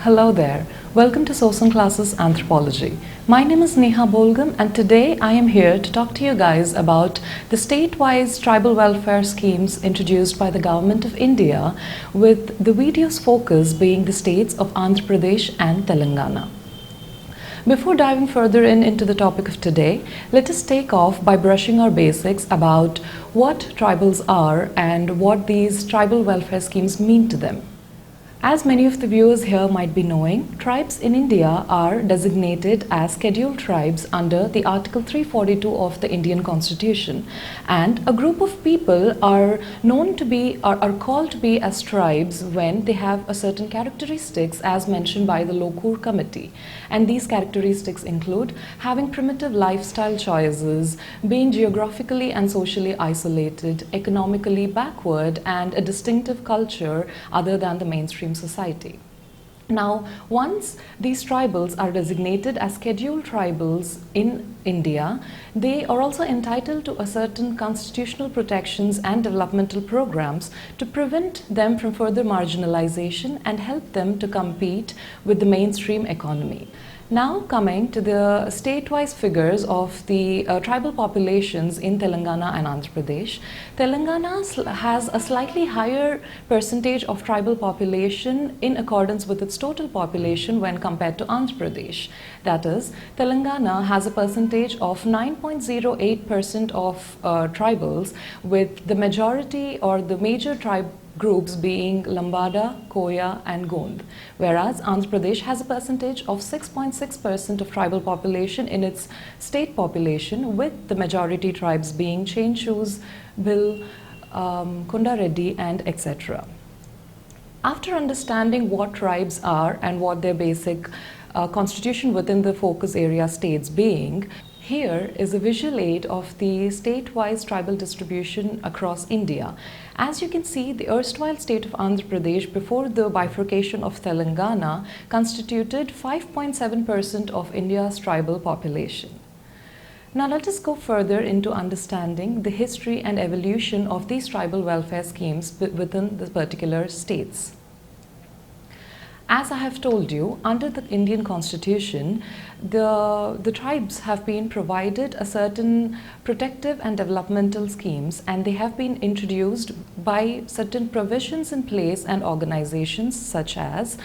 Hello there. Welcome to Sosin Classes Anthropology. My name is Neha Bolgam and today I am here to talk to you guys about the state-wise tribal welfare schemes introduced by the Government of India, with the video's focus being the states of Andhra Pradesh and Telangana. Before diving further into the topic of today, let us take off by brushing our basics about what tribals are and what these tribal welfare schemes mean to them. As many of the viewers here might be knowing, tribes in India are designated as scheduled tribes under the Article 342 of the Indian Constitution, and a group of people are called to be as tribes when they have a certain characteristics as mentioned by the Lokur Committee. And these characteristics include having primitive lifestyle choices, being geographically and socially isolated, economically backward, and a distinctive culture other than the mainstream society. Now, once these tribals are designated as scheduled tribals in India, they are also entitled to a certain constitutional protections and developmental programs to prevent them from further marginalization and help them to compete with the mainstream economy. Now coming to the state-wise figures of the tribal populations in Telangana and Andhra Pradesh. Telangana has a slightly higher percentage of tribal population in accordance with its total population when compared to Andhra Pradesh. That is, Telangana has a percentage of 9.08% of tribals, with the majority or the major tribe groups being Lambada, Koya and Gond, whereas Andhra Pradesh has a percentage of 6.6% of tribal population in its state population, with the majority tribes being Chenchus, Bhil, Kunda Reddy and etc. After understanding what tribes are and what their basic constitution within the focus area states being, here is a visual aid of the state-wise tribal distribution across India. As you can see, the erstwhile state of Andhra Pradesh before the bifurcation of Telangana constituted 5.7% of India's tribal population. Now let us go further into understanding the history and evolution of these tribal welfare schemes within the particular states. As I have told you, under the Indian Constitution, the tribes have been provided a certain protective and developmental schemes, and they have been introduced by certain provisions in place and organizations such as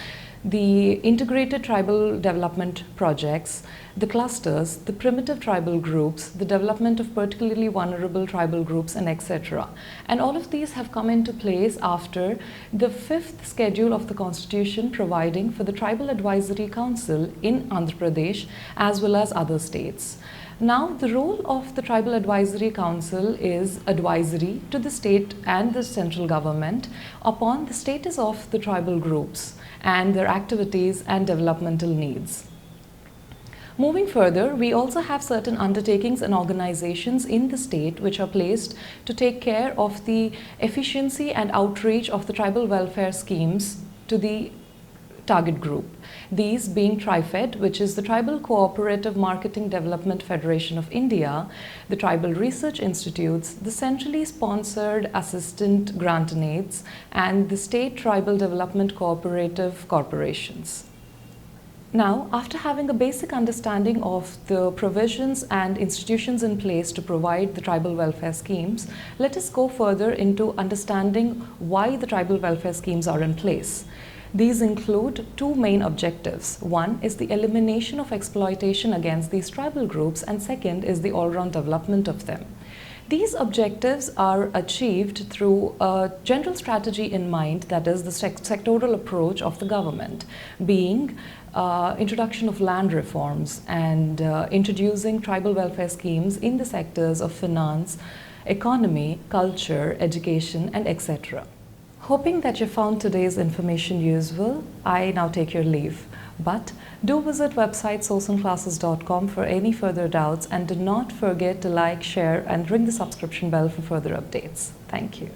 the integrated tribal development projects, the clusters, the primitive tribal groups, the development of particularly vulnerable tribal groups, and etc. And all of these have come into place after the 5th schedule of the Constitution, providing for the Tribal Advisory Council in Andhra Pradesh as well as other states. Now, the role of the Tribal Advisory Council is advisory to the state and the central government upon the status of the tribal groups and their activities and developmental needs. Moving further, we also have certain undertakings and organizations in the state which are placed to take care of the efficiency and outreach of the tribal welfare schemes to the target group. These being TriFed, which is the Tribal Cooperative Marketing Development Federation of India, the Tribal Research Institutes, the centrally sponsored assistant grantinades, and the State Tribal Development Cooperative Corporations. Now, after having a basic understanding of the provisions and institutions in place to provide the tribal welfare schemes, let us go further into understanding why the tribal welfare schemes are in place. These include two main objectives. One is the elimination of exploitation against these tribal groups, and second is the all-round development of them. These objectives are achieved through a general strategy in mind, that is the sectoral approach of the government, being introduction of land reforms and introducing tribal welfare schemes in the sectors of finance, economy, culture, education, and etc. Hoping that you found today's information useful, I now take your leave. But do visit website sosinclasses.com for any further doubts, and do not forget to like, share and ring the subscription bell for further updates. Thank you.